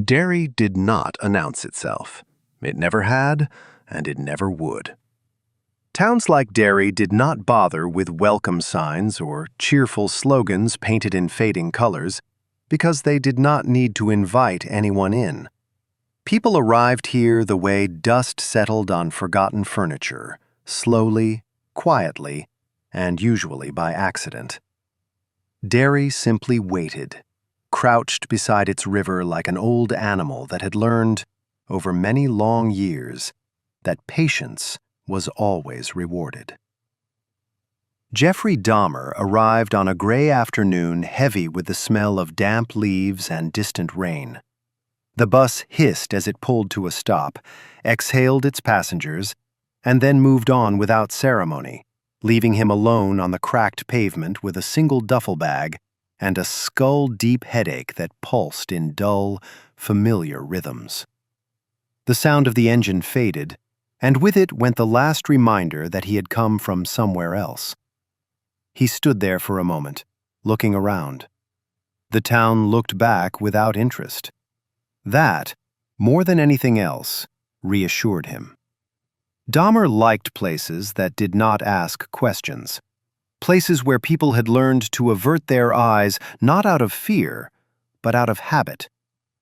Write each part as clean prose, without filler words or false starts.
Derry did not announce itself. It never had, and it never would. Towns like Derry did not bother with welcome signs or cheerful slogans painted in fading colors because they did not need to invite anyone in. People arrived here the way dust settled on forgotten furniture, slowly, quietly, and usually by accident. Derry simply waited, crouched beside its river like an old animal that had learned, over many long years, that patience was always rewarded. Jeffrey Dahmer arrived on a gray afternoon heavy with the smell of damp leaves and distant rain. The bus hissed as it pulled to a stop, exhaled its passengers, and then moved on without ceremony, leaving him alone on the cracked pavement with a single duffel bag and a skull-deep headache that pulsed in dull, familiar rhythms. The sound of the engine faded, and with it went the last reminder that he had come from somewhere else. He stood there for a moment, looking around. The town looked back without interest. That, more than anything else, reassured him. Dahmer liked places that did not ask questions. Places where people had learned to avert their eyes not out of fear, but out of habit,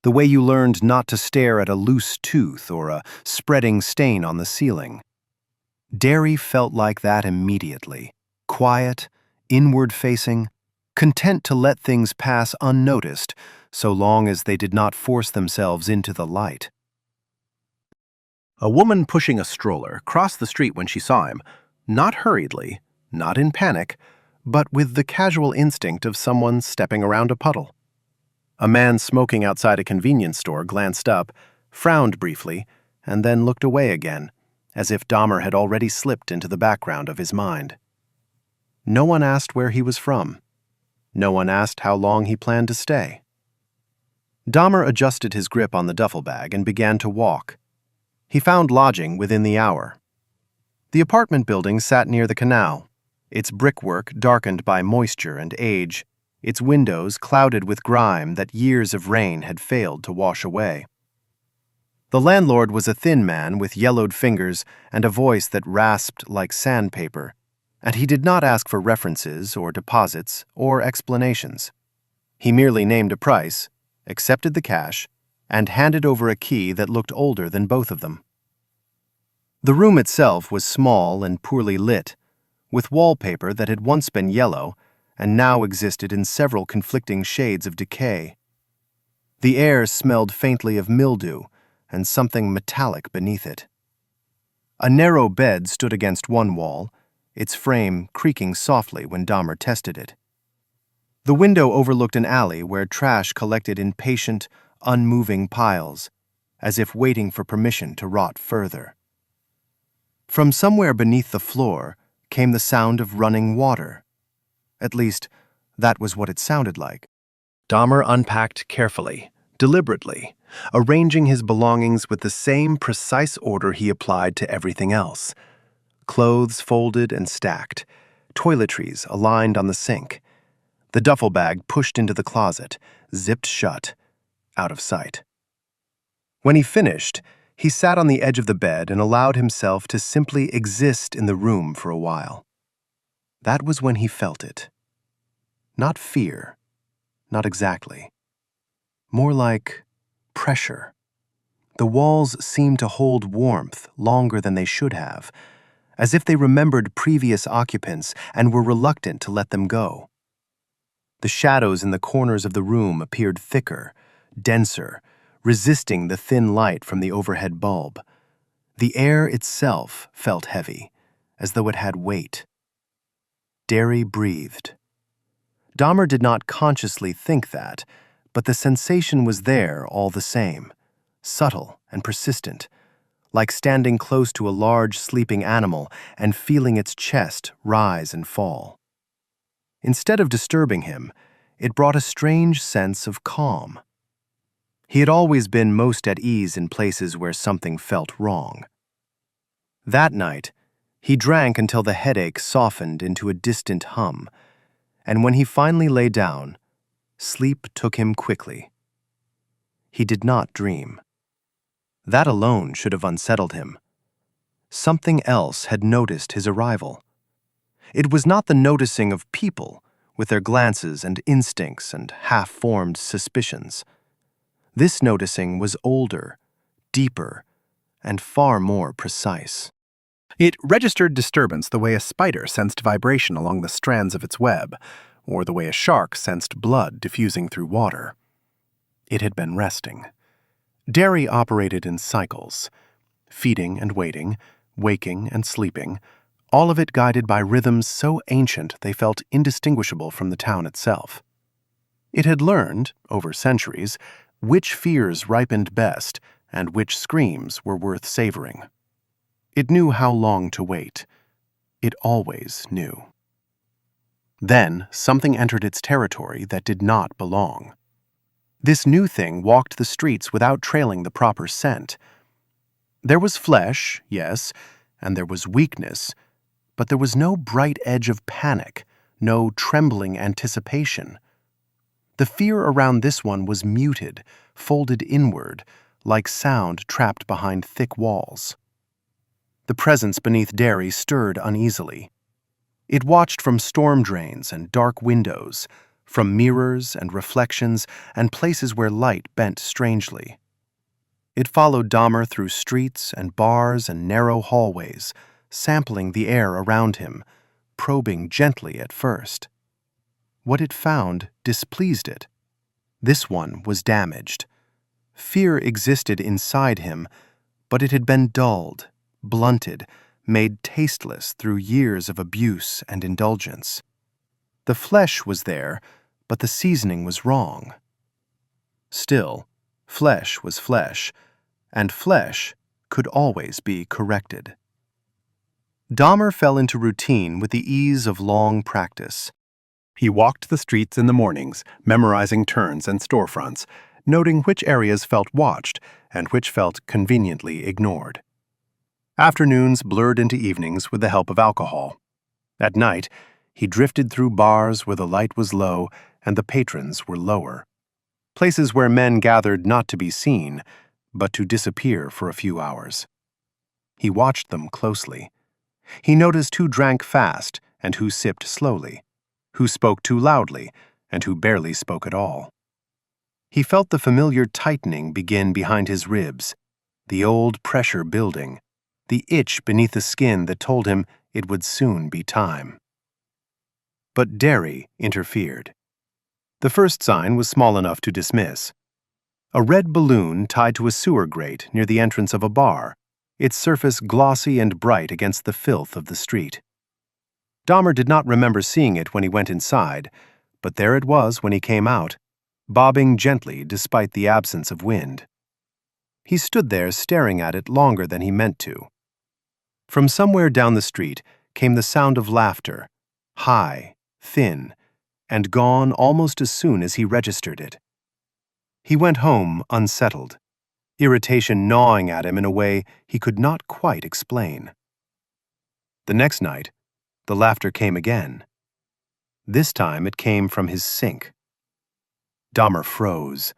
the way you learned not to stare at a loose tooth or a spreading stain on the ceiling. Derry felt like that immediately, quiet, inward-facing, content to let things pass unnoticed so long as they did not force themselves into the light. A woman pushing a stroller crossed the street when she saw him, not hurriedly, not in panic, but with the casual instinct of someone stepping around a puddle. A man smoking outside a convenience store glanced up, frowned briefly, and then looked away again, as if Dahmer had already slipped into the background of his mind. No one asked where he was from. No one asked how long he planned to stay. Dahmer adjusted his grip on the duffel bag and began to walk. He found lodging within the hour. The apartment building sat near the canal, its brickwork darkened by moisture and age, its windows clouded with grime that years of rain had failed to wash away. The landlord was a thin man with yellowed fingers and a voice that rasped like sandpaper, and he did not ask for references or deposits or explanations. He merely named a price, accepted the cash, and handed over a key that looked older than both of them. The room itself was small and poorly lit, with wallpaper that had once been yellow and now existed in several conflicting shades of decay. The air smelled faintly of mildew and something metallic beneath it. A narrow bed stood against one wall, its frame creaking softly when Dahmer tested it. The window overlooked an alley where trash collected in patient, unmoving piles, as if waiting for permission to rot further. From somewhere beneath the floor came the sound of running water. At least, that was what it sounded like. Dahmer unpacked carefully, deliberately, arranging his belongings with the same precise order he applied to everything else. Clothes folded and stacked, toiletries aligned on the sink, the duffel bag pushed into the closet, zipped shut, out of sight. When he finished, he sat on the edge of the bed and allowed himself to simply exist in the room for a while. That was when he felt it. Not fear, not exactly. More like pressure. The walls seemed to hold warmth longer than they should have, as if they remembered previous occupants and were reluctant to let them go. The shadows in the corners of the room appeared thicker, denser, resisting the thin light from the overhead bulb. The air itself felt heavy, as though it had weight. Derry breathed. Dahmer did not consciously think that, but the sensation was there all the same, subtle and persistent, like standing close to a large sleeping animal and feeling its chest rise and fall. Instead of disturbing him, it brought a strange sense of calm. He had always been most at ease in places where something felt wrong. That night, he drank until the headache softened into a distant hum, and when he finally lay down, sleep took him quickly. He did not dream. That alone should have unsettled him. Something else had noticed his arrival. It was not the noticing of people, with their glances and instincts and half-formed suspicions. This noticing was older, deeper, and far more precise. It registered disturbance the way a spider sensed vibration along the strands of its web, or the way a shark sensed blood diffusing through water. It had been resting. Derry operated in cycles, feeding and waiting, waking and sleeping, all of it guided by rhythms so ancient they felt indistinguishable from the town itself. It had learned, over centuries, which fears ripened best and which screams were worth savoring. It knew how long to wait. It always knew. Then something entered its territory that did not belong. This new thing walked the streets without trailing the proper scent. There was flesh, yes, and there was weakness, but there was no bright edge of panic, no trembling anticipation. The fear around this one was muted, folded inward, like sound trapped behind thick walls. The presence beneath Derry stirred uneasily. It watched from storm drains and dark windows, from mirrors and reflections and places where light bent strangely. It followed Dahmer through streets and bars and narrow hallways, sampling the air around him, probing gently at first. What it found displeased it. This one was damaged. Fear existed inside him, but it had been dulled, blunted, made tasteless through years of abuse and indulgence. The flesh was there, but the seasoning was wrong. Still, flesh was flesh, and flesh could always be corrected. Dahmer fell into routine with the ease of long practice. He walked the streets in the mornings, memorizing turns and storefronts, noting which areas felt watched and which felt conveniently ignored. Afternoons blurred into evenings with the help of alcohol. At night, he drifted through bars where the light was low and the patrons were lower. Places where men gathered not to be seen, but to disappear for a few hours. He watched them closely. He noticed who drank fast and who sipped slowly, who spoke too loudly and who barely spoke at all. He felt the familiar tightening begin behind his ribs, the old pressure building, the itch beneath the skin that told him it would soon be time. But Derry interfered. The first sign was small enough to dismiss. A red balloon tied to a sewer grate near the entrance of a bar, its surface glossy and bright against the filth of the street. Dahmer did not remember seeing it when he went inside, but there it was when he came out, bobbing gently despite the absence of wind. He stood there staring at it longer than he meant to. From somewhere down the street came the sound of laughter, high, thin, and gone almost as soon as he registered it. He went home unsettled, irritation gnawing at him in a way he could not quite explain. The next night, the laughter came again. This time it came from his sink. Dahmer froze,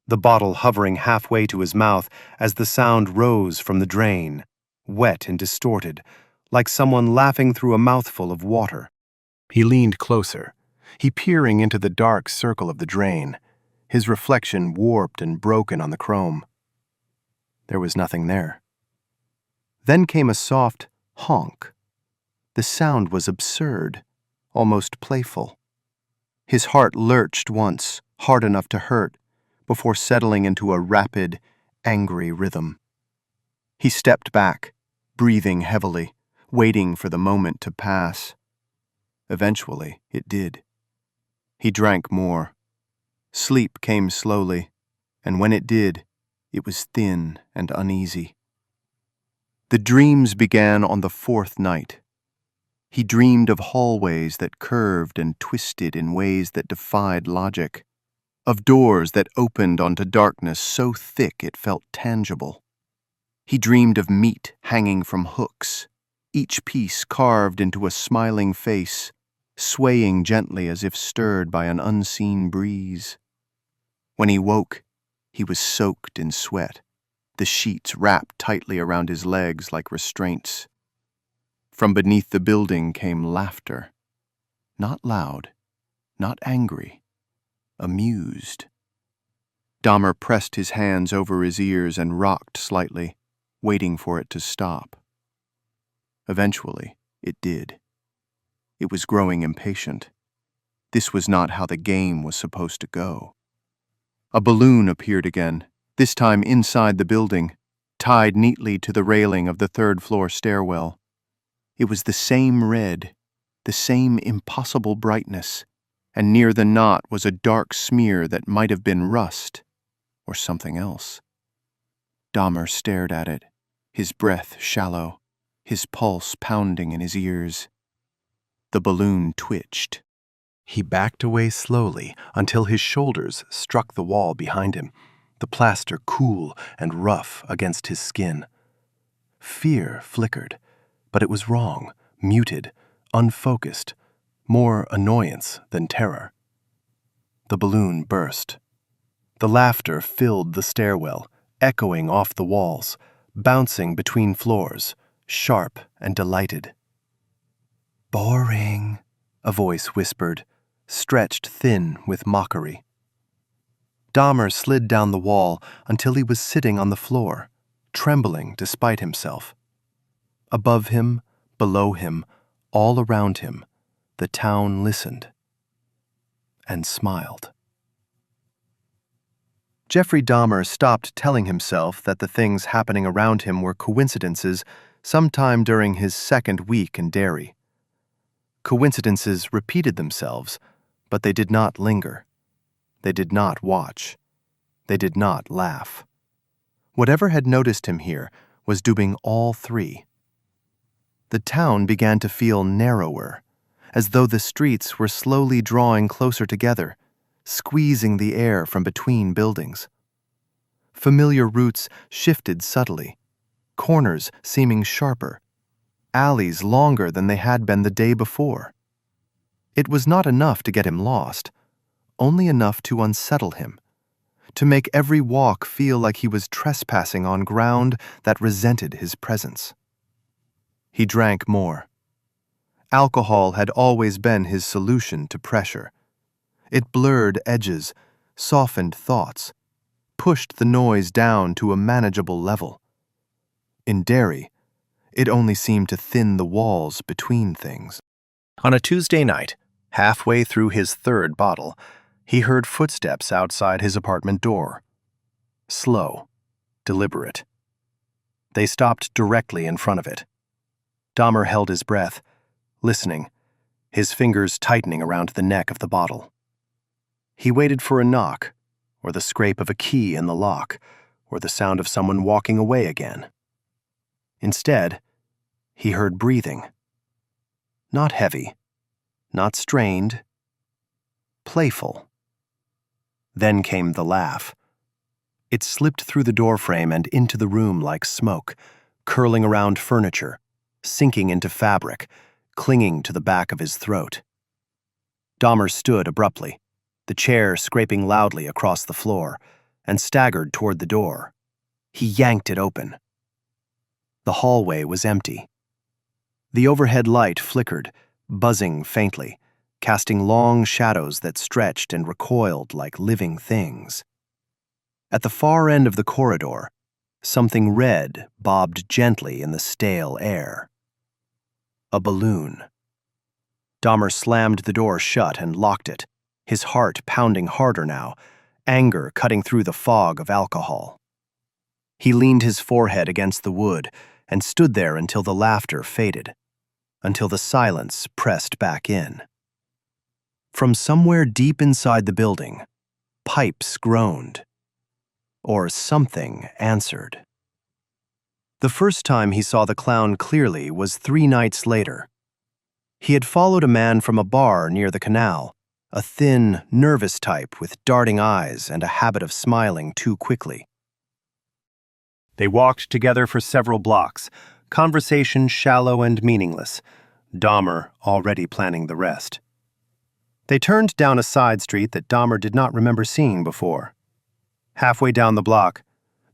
the bottle hovering halfway to his mouth as the sound rose from the drain, wet and distorted, like someone laughing through a mouthful of water. He leaned closer, he peering into the dark circle of the drain, his reflection warped and broken on the chrome. There was nothing there. Then came a soft honk. The sound was absurd, almost playful. His heart lurched once, hard enough to hurt, before settling into a rapid, angry rhythm. He stepped back, breathing heavily, waiting for the moment to pass. Eventually, it did. He drank more. Sleep came slowly, and when it did, it was thin and uneasy. The dreams began on the fourth night. He dreamed of hallways that curved and twisted in ways that defied logic, of doors that opened onto darkness so thick it felt tangible. He dreamed of meat hanging from hooks, each piece carved into a smiling face, swaying gently as if stirred by an unseen breeze. When he woke, He was soaked in sweat, the sheets wrapped tightly around his legs like restraints. From beneath the building came laughter. Not loud, not angry, amused. Dahmer pressed his hands over his ears and rocked slightly, waiting for it to stop. Eventually, it did. It was growing impatient. This was not how the game was supposed to go. A balloon appeared again, this time inside the building, tied neatly to the railing of the third-floor stairwell. It was the same red, the same impossible brightness, and near the knot was a dark smear that might have been rust or something else. Dahmer stared at it, his breath shallow, his pulse pounding in his ears. The balloon twitched. He backed away slowly until his shoulders struck the wall behind him, the plaster cool and rough against his skin. Fear flickered, but it was wrong, muted, unfocused, more annoyance than terror. The balloon burst. The laughter filled the stairwell, echoing off the walls, bouncing between floors, sharp and delighted. "Boring," a voice whispered, stretched thin with mockery. Dahmer slid down the wall until he was sitting on the floor, trembling despite himself. Above him, below him, all around him, the town listened and smiled. Jeffrey Dahmer stopped telling himself that the things happening around him were coincidences sometime during his second week in Derry. Coincidences repeated themselves, but they did not linger. They did not watch. They did not laugh. Whatever had noticed him here was doing all three. The town began to feel narrower, as though the streets were slowly drawing closer together, squeezing the air from between buildings. Familiar routes shifted subtly, corners seeming sharper, alleys longer than they had been the day before. It was not enough to get him lost, only enough to unsettle him, to make every walk feel like he was trespassing on ground that resented his presence. He drank more. Alcohol had always been his solution to pressure. It blurred edges, softened thoughts, pushed the noise down to a manageable level. In Derry, it only seemed to thin the walls between things. On a Tuesday night, halfway through his third bottle, he heard footsteps outside his apartment door. Slow, deliberate. They stopped directly in front of it. Dahmer held his breath, listening, his fingers tightening around the neck of the bottle. He waited for a knock, or the scrape of a key in the lock, or the sound of someone walking away again. Instead, he heard breathing. Not heavy, not strained, playful. Then came the laugh. It slipped through the doorframe and into the room like smoke, curling around furniture, sinking into fabric, clinging to the back of his throat. Dahmer stood abruptly, the chair scraping loudly across the floor, and staggered toward the door. He yanked it open. The hallway was empty. The overhead light flickered, buzzing faintly, casting long shadows that stretched and recoiled like living things. At the far end of the corridor, something red bobbed gently in the stale air. A balloon. Dahmer slammed the door shut and locked it, his heart pounding harder now, anger cutting through the fog of alcohol. He leaned his forehead against the wood and stood there until the laughter faded, until the silence pressed back in. From somewhere deep inside the building, pipes groaned, or something answered. The first time he saw the clown clearly was 3 nights later. He had followed a man from a bar near the canal, a thin, nervous type with darting eyes and a habit of smiling too quickly. They walked together for several blocks, conversation shallow and meaningless, Dahmer already planning the rest. They turned down a side street that Dahmer did not remember seeing before. Halfway down the block,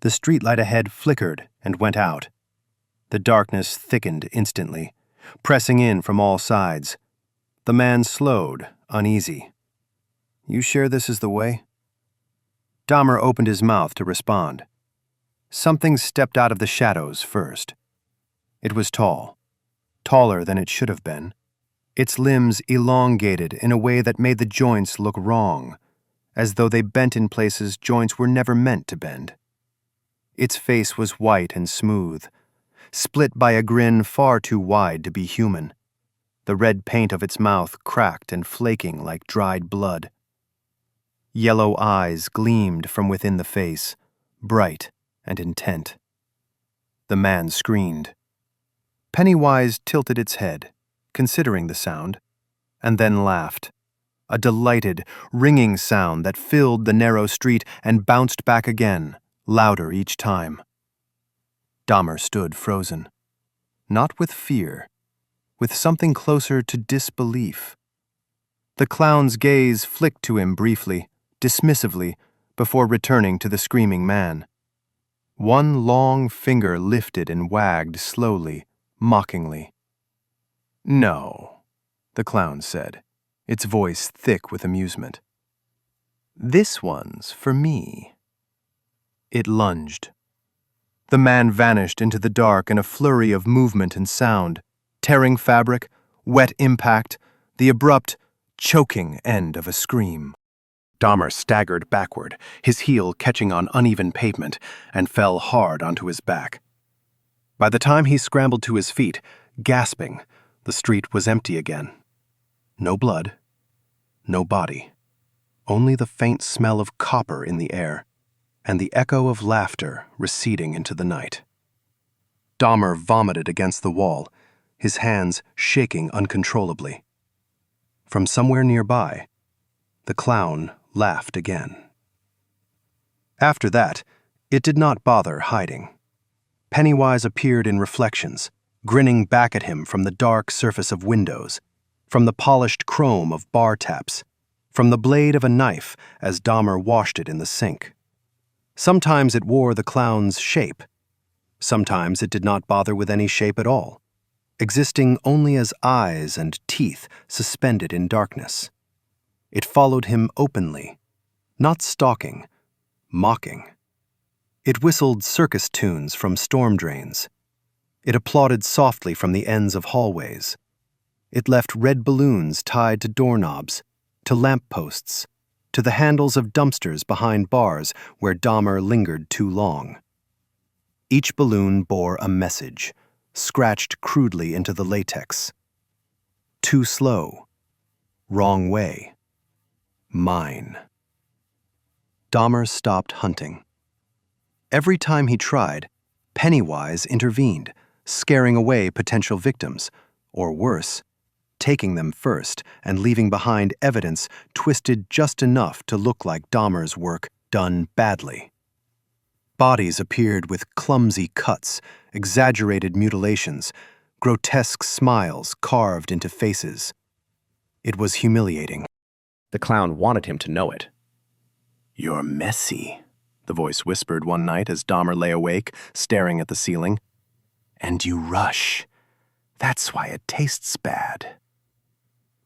the streetlight ahead flickered and went out. The darkness thickened instantly, pressing in from all sides. The man slowed, uneasy. "You sure this is the way?" Dahmer opened his mouth to respond. Something stepped out of the shadows first. It was tall, taller than it should have been, its limbs elongated in a way that made the joints look wrong, as though they bent in places joints were never meant to bend. Its face was white and smooth, split by a grin far too wide to be human, the red paint of its mouth cracked and flaking like dried blood. Yellow eyes gleamed from within the face, bright and intent. The man screamed. Pennywise tilted its head, considering the sound, and then laughed, a delighted, ringing sound that filled the narrow street and bounced back again, louder each time. Dahmer stood frozen, not with fear, with something closer to disbelief. The clown's gaze flicked to him briefly, dismissively, before returning to the screaming man. One long finger lifted and wagged slowly, mockingly. "No," the clown said, its voice thick with amusement. "This one's for me." It lunged. The man vanished into the dark in a flurry of movement and sound, tearing fabric, wet impact, the abrupt, choking end of a scream. Dahmer staggered backward, his heel catching on uneven pavement, and fell hard onto his back. By the time he scrambled to his feet, gasping, the street was empty again. No blood, no body, only the faint smell of copper in the air, and the echo of laughter receding into the night. Dahmer vomited against the wall, his hands shaking uncontrollably. From somewhere nearby, the clown laughed again. After that, it did not bother hiding. Pennywise appeared in reflections, grinning back at him from the dark surface of windows, from the polished chrome of bar taps, from the blade of a knife as Dahmer washed it in the sink. Sometimes it wore the clown's shape. Sometimes it did not bother with any shape at all, existing only as eyes and teeth suspended in darkness. It followed him openly, not stalking, mocking. It whistled circus tunes from storm drains. It applauded softly from the ends of hallways. It left red balloons tied to doorknobs, to lampposts, to the handles of dumpsters behind bars where Dahmer lingered too long. Each balloon bore a message, scratched crudely into the latex. Too slow. Wrong way. Mine. Dahmer stopped hunting. Every time he tried, Pennywise intervened, scaring away potential victims, or worse, taking them first and leaving behind evidence twisted just enough to look like Dahmer's work done badly. Bodies appeared with clumsy cuts, exaggerated mutilations, grotesque smiles carved into faces. It was humiliating. The clown wanted him to know it. "You're messy," the voice whispered one night as Dahmer lay awake, staring at the ceiling. "And you rush. That's why it tastes bad."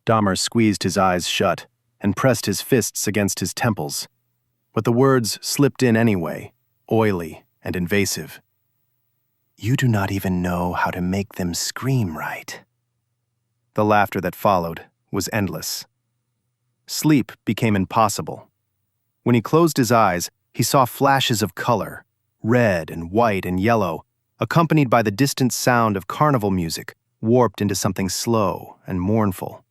Dahmer squeezed his eyes shut and pressed his fists against his temples. But the words slipped in anyway, oily and invasive. "You do not even know how to make them scream right." The laughter that followed was endless. Sleep became impossible. When he closed his eyes, he saw flashes of color, red and white and yellow, accompanied by the distant sound of carnival music, warped into something slow and mournful.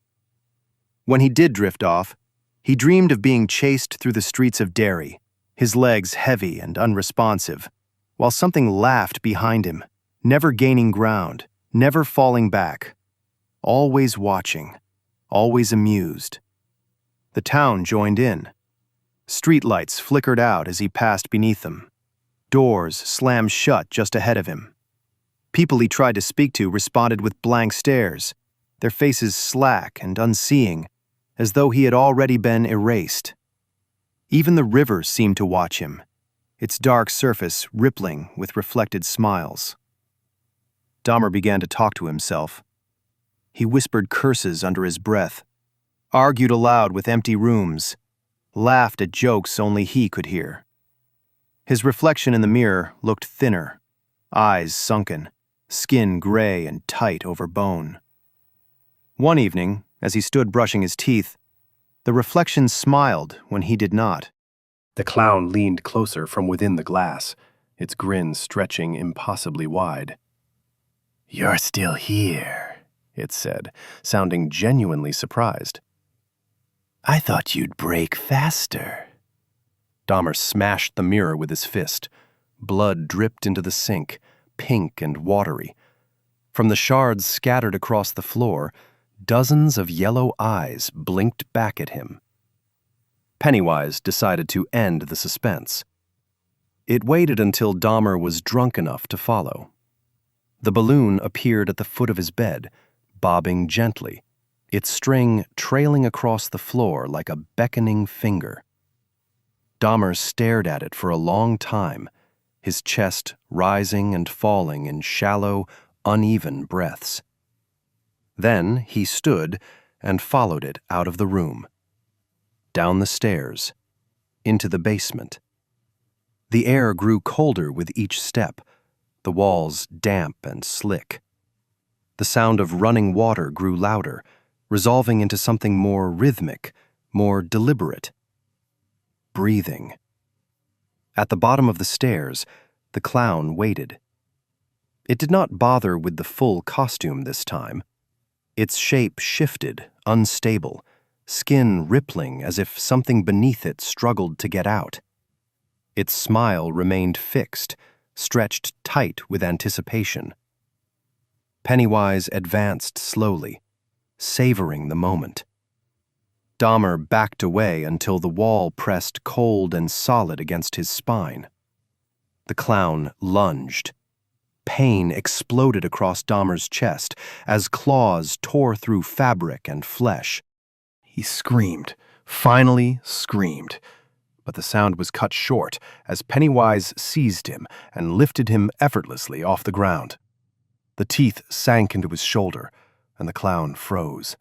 When he did drift off, he dreamed of being chased through the streets of Derry, his legs heavy and unresponsive, while something laughed behind him, never gaining ground, never falling back, always watching, always amused. The town joined in. Streetlights flickered out as he passed beneath them. Doors slammed shut just ahead of him. People he tried to speak to responded with blank stares, their faces slack and unseeing, as though he had already been erased. Even the river seemed to watch him, its dark surface rippling with reflected smiles. Dahmer began to talk to himself. He whispered curses under his breath, argued aloud with empty rooms, laughed at jokes only he could hear. His reflection in the mirror looked thinner, eyes sunken, skin gray and tight over bone. One evening, as he stood brushing his teeth, the reflection smiled when he did not. The clown leaned closer from within the glass, its grin stretching impossibly wide. "You're still here," it said, sounding genuinely surprised. "I thought you'd break faster." Dahmer smashed the mirror with his fist. Blood dripped into the sink, pink and watery. From the shards scattered across the floor, dozens of yellow eyes blinked back at him. Pennywise decided to end the suspense. It waited until Dahmer was drunk enough to follow. The balloon appeared at the foot of his bed, bobbing gently, its string trailing across the floor like a beckoning finger. Dahmer stared at it for a long time, his chest rising and falling in shallow, uneven breaths. Then he stood and followed it out of the room, down the stairs, into the basement. The air grew colder with each step, the walls damp and slick. The sound of running water grew louder, resolving into something more rhythmic, more deliberate. Breathing. At the bottom of the stairs, the clown waited. It did not bother with the full costume this time. Its shape shifted, unstable, skin rippling as if something beneath it struggled to get out. Its smile remained fixed, stretched tight with anticipation. Pennywise advanced slowly, savoring the moment. Dahmer backed away until the wall pressed cold and solid against his spine. The clown lunged. Pain exploded across Dahmer's chest as claws tore through fabric and flesh. He screamed, finally screamed, but the sound was cut short as Pennywise seized him and lifted him effortlessly off the ground. The teeth sank into his shoulder, and the clown froze.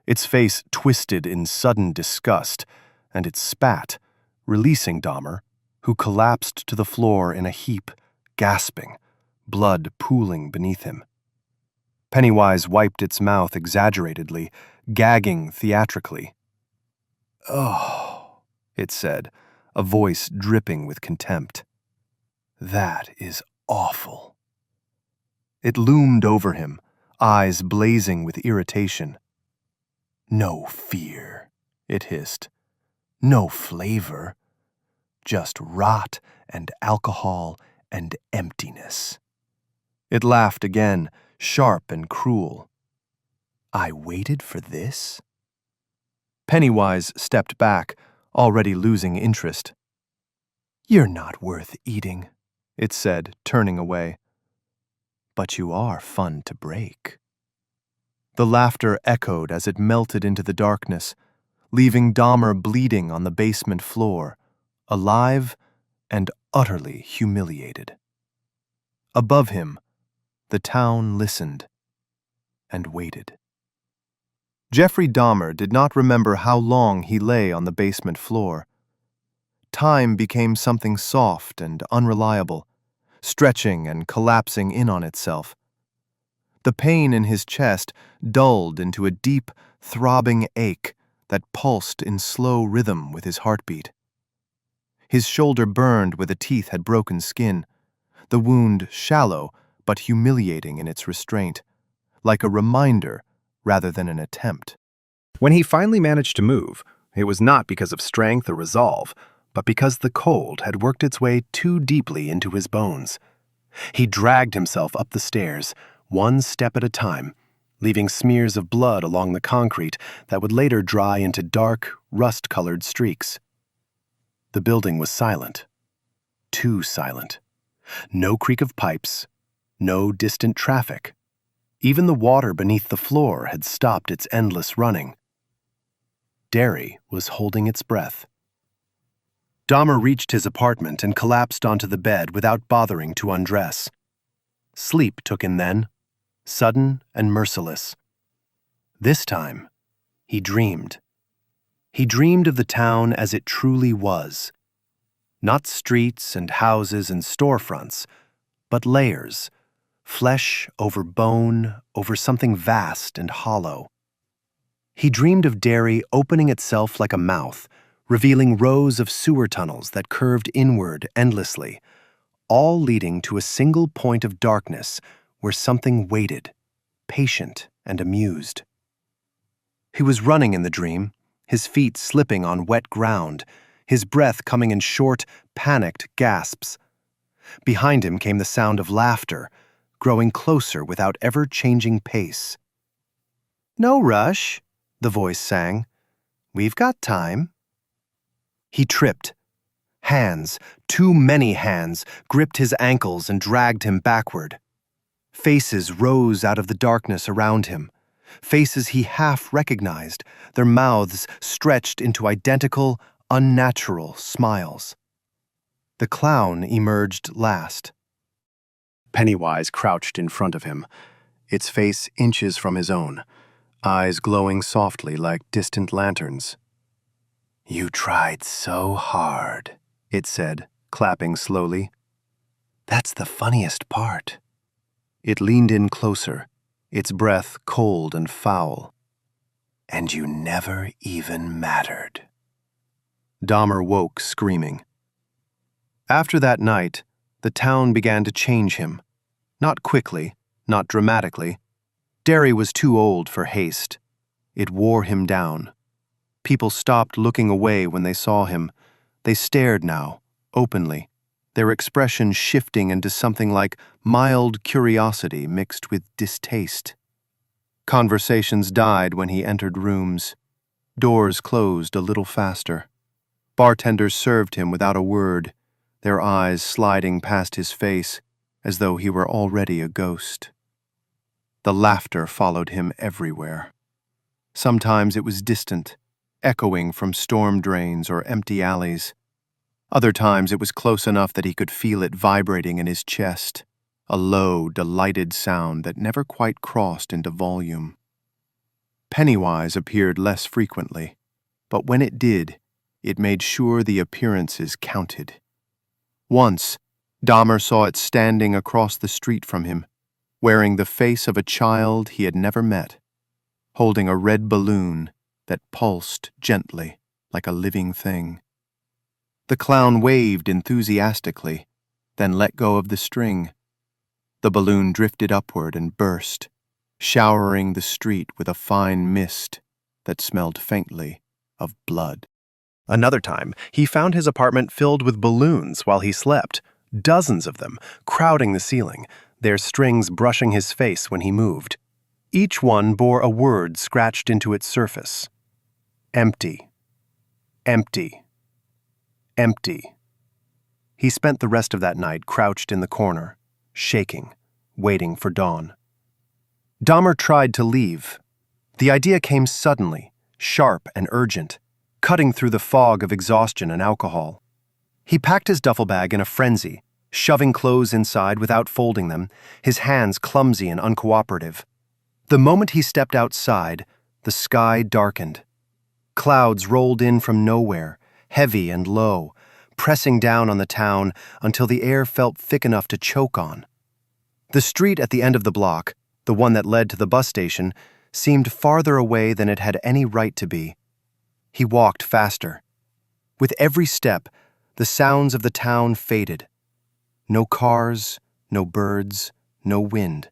Its face twisted in sudden disgust, and it spat, releasing Dahmer, who collapsed to the floor in a heap, gasping, blood pooling beneath him. Pennywise wiped its mouth exaggeratedly, gagging theatrically. "Oh," it said, a voice dripping with contempt. "That is awful." It loomed over him, eyes blazing with irritation. "No fear," it hissed. "No flavor. Just rot and alcohol and emptiness." It laughed again, sharp and cruel. "I waited for this?" Pennywise stepped back, already losing interest. "You're not worth eating," it said, turning away. "But you are fun to break." The laughter echoed as it melted into the darkness, leaving Dahmer bleeding on the basement floor, alive and utterly humiliated. Above him, the town listened and waited. Jeffrey Dahmer did not remember how long he lay on the basement floor. Time became something soft and unreliable, stretching and collapsing in on itself. The pain in his chest dulled into a deep, throbbing ache that pulsed in slow rhythm with his heartbeat. His shoulder burned where the teeth had broken skin, the wound shallow but humiliating in its restraint, like a reminder rather than an attempt. When he finally managed to move, it was not because of strength or resolve, but because the cold had worked its way too deeply into his bones. He dragged himself up the stairs, one step at a time, leaving smears of blood along the concrete that would later dry into dark, rust-colored streaks. The building was silent. Too silent. No creak of pipes, no distant traffic. Even the water beneath the floor had stopped its endless running. Derry was holding its breath. Dahmer reached his apartment and collapsed onto the bed without bothering to undress. Sleep took him then, sudden and merciless. This time, he dreamed. He dreamed of the town as it truly was. Not streets and houses and storefronts, but layers, flesh over bone over something vast and hollow. He dreamed of Derry opening itself like a mouth, revealing rows of sewer tunnels that curved inward endlessly, all leading to a single point of darkness where something waited, patient and amused. He was running in the dream, his feet slipping on wet ground, his breath coming in short, panicked gasps. Behind him came the sound of laughter, growing closer without ever changing pace. "No rush," the voice sang. "We've got time." He tripped. Hands, too many hands, gripped his ankles and dragged him backward. Faces rose out of the darkness around him. Faces he half recognized, their mouths stretched into identical, unnatural smiles. The clown emerged last. Pennywise crouched in front of him, its face inches from his own, eyes glowing softly like distant lanterns. "You tried so hard," it said, clapping slowly. "That's the funniest part." It leaned in closer, its breath cold and foul. "And you never even mattered." Dahmer woke screaming. After that night, the town began to change him. Not quickly, not dramatically. Derry was too old for haste. It wore him down. People stopped looking away when they saw him. They stared now, openly, their expression shifting into something like mild curiosity mixed with distaste. Conversations died when he entered rooms. Doors closed a little faster. Bartenders served him without a word, their eyes sliding past his face as though he were already a ghost. The laughter followed him everywhere. Sometimes it was distant, echoing from storm drains or empty alleys. Other times it was close enough that he could feel it vibrating in his chest, a low, delighted sound that never quite crossed into volume. Pennywise appeared less frequently, but when it did, it made sure the appearances counted. Once, Dahmer saw it standing across the street from him, wearing the face of a child he had never met, holding a red balloon that pulsed gently like a living thing. The clown waved enthusiastically, then let go of the string. The balloon drifted upward and burst, showering the street with a fine mist that smelled faintly of blood. Another time, he found his apartment filled with balloons while he slept, dozens of them, crowding the ceiling, their strings brushing his face when he moved. Each one bore a word scratched into its surface. Empty. Empty. Empty. He spent the rest of that night crouched in the corner, shaking, waiting for dawn. Dahmer tried to leave. The idea came suddenly, sharp and urgent, cutting through the fog of exhaustion and alcohol. He packed his duffel bag in a frenzy, shoving clothes inside without folding them, his hands clumsy and uncooperative. The moment he stepped outside, the sky darkened. Clouds rolled in from nowhere, heavy and low, pressing down on the town until the air felt thick enough to choke on. The street at the end of the block, the one that led to the bus station, seemed farther away than it had any right to be. He walked faster. With every step, the sounds of the town faded. No cars, no birds, no wind.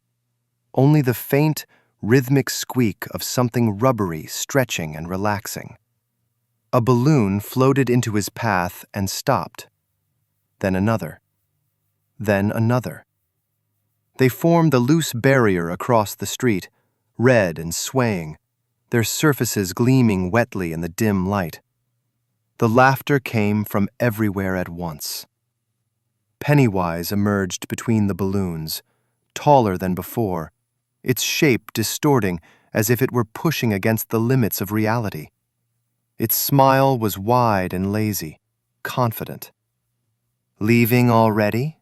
Only the faint, rhythmic squeak of something rubbery stretching and relaxing. A balloon floated into his path and stopped. Then another. Then another. They formed a loose barrier across the street, red and swaying, their surfaces gleaming wetly in the dim light. The laughter came from everywhere at once. Pennywise emerged between the balloons, taller than before, its shape distorting as if it were pushing against the limits of reality. Its smile was wide and lazy, confident. "Leaving already?"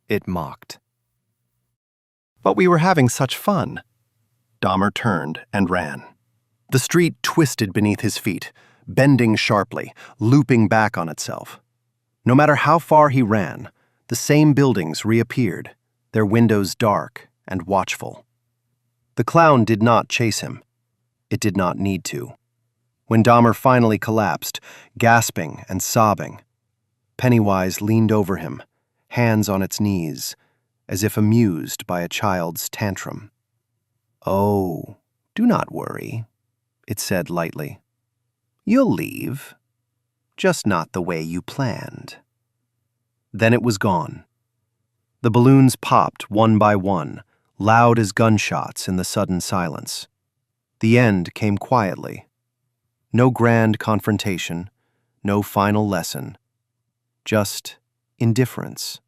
it mocked. "But we were having such fun." Dahmer turned and ran. The street twisted beneath his feet, bending sharply, looping back on itself. No matter how far he ran, the same buildings reappeared, their windows dark and watchful. The clown did not chase him. It did not need to. When Dahmer finally collapsed, gasping and sobbing, Pennywise leaned over him, hands on its knees, as if amused by a child's tantrum. "Oh, do not worry," it said lightly. "You'll leave, just not the way you planned." Then it was gone. The balloons popped one by one, loud as gunshots in the sudden silence. The end came quietly. No grand confrontation, no final lesson, just indifference.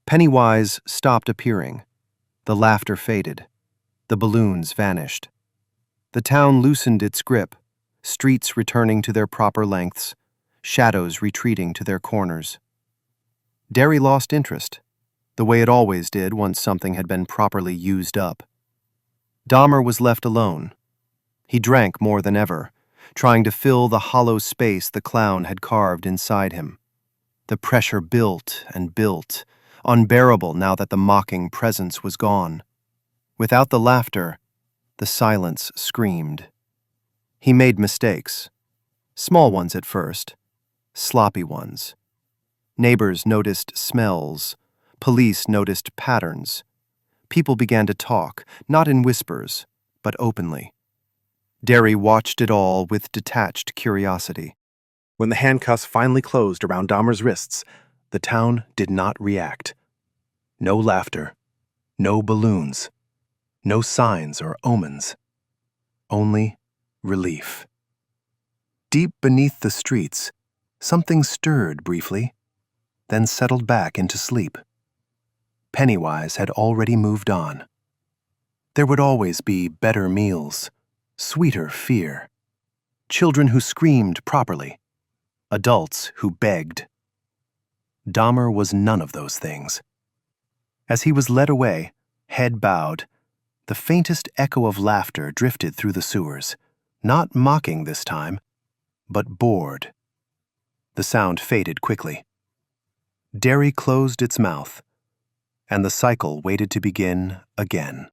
Pennywise stopped appearing. The laughter faded. The balloons vanished. The town loosened its grip, streets returning to their proper lengths, shadows retreating to their corners. Derry lost interest, the way it always did once something had been properly used up. Dahmer was left alone. He drank more than ever, trying to fill the hollow space the clown had carved inside him. The pressure built and built, unbearable now that the mocking presence was gone. Without the laughter, the silence screamed. He made mistakes. Small ones at first, sloppy ones. Neighbors noticed smells. Police noticed patterns. People began to talk, not in whispers, but openly. Derry watched it all with detached curiosity. When the handcuffs finally closed around Dahmer's wrists, the town did not react. No laughter, no balloons, no signs or omens. Only relief. Deep beneath the streets, something stirred briefly, then settled back into sleep. Pennywise had already moved on. There would always be better meals, sweeter fear, children who screamed properly, adults who begged. Dahmer was none of those things. As he was led away, head bowed, the faintest echo of laughter drifted through the sewers, not mocking this time, but bored. The sound faded quickly. Derry closed its mouth, and the cycle waited to begin again.